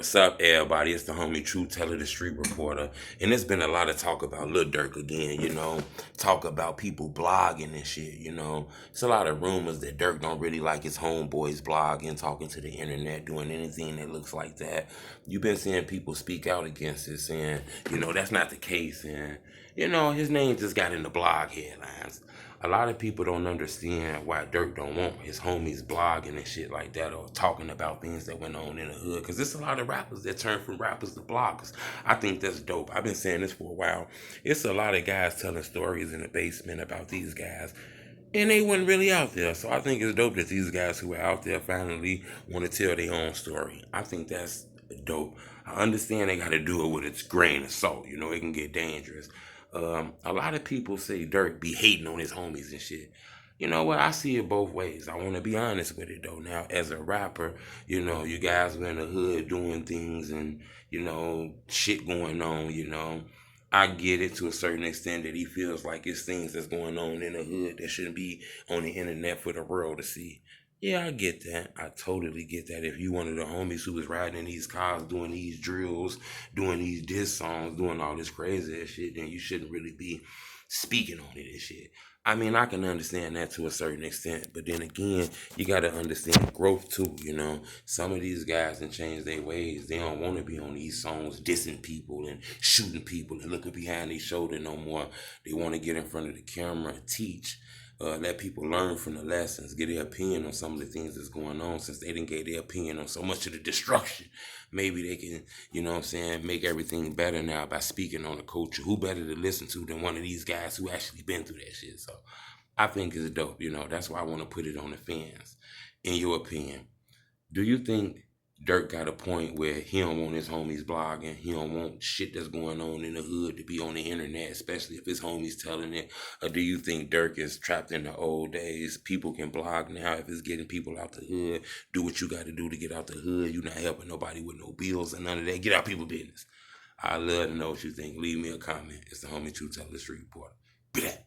What's up, everybody? It's the homie True Teller, the street reporter. And there's been a lot of talk about Lil Durk again, talk about people blogging and shit, It's a lot of rumors that Durk don't really like his homeboys blogging, talking to the internet, doing anything that looks like that. You've been seeing people speak out against it, saying, that's not the case. And, his name just got in the blog headlines. A lot of people don't understand why Durk don't want his homies blogging and shit like that or talking about things that went on in the hood. Because there's a lot of rappers that turn from rappers to bloggers. I think that's dope. I've been saying this for a while. It's a lot of guys telling stories in the basement about these guys. And they weren't really out there. So I think it's dope that these guys who are out there finally want to tell their own story. I think that's dope. I understand they got to do it with its grain of salt. It can get dangerous. A lot of people say Durk be hating on his homies and shit. You know what? I see it both ways. I want to be honest with it though. Now, as a rapper, you guys are in the hood doing things and, shit going on, I get it to a certain extent that he feels like it's things that's going on in the hood that shouldn't be on the internet for the world to see. Yeah, I get that. I totally get that. If you one of the homies who was riding in these cars, doing these drills, doing these diss songs, doing all this crazy ass shit, then you shouldn't really be speaking on it and shit. I mean, I can understand that to a certain extent, but then again, you got to understand growth too, Some of these guys can change their ways. They don't want to be on these songs dissing people and shooting people and looking behind their shoulder no more. They want to get in front of the camera and teach. Let people learn from the lessons, get their opinion on some of the things that's going on since they didn't get their opinion on so much of the destruction. Maybe they can, make everything better now by speaking on the culture. Who better to listen to than one of these guys who actually been through that shit? So I think it's dope, That's why I want to put it on the fans. In your opinion, do you think Dirk got a point where he don't want his homies blogging, he don't want shit that's going on in the hood to be on the internet, especially if his homies telling it? Or do you think Dirk is trapped in the old days? People can blog now if it's getting people out the hood. Do what you got to do to get out the hood. You're not helping nobody with no bills and none of that. Get out people's business. I love to know what you think. Leave me a comment. It's the homie True Teller, the street reporter. Be that.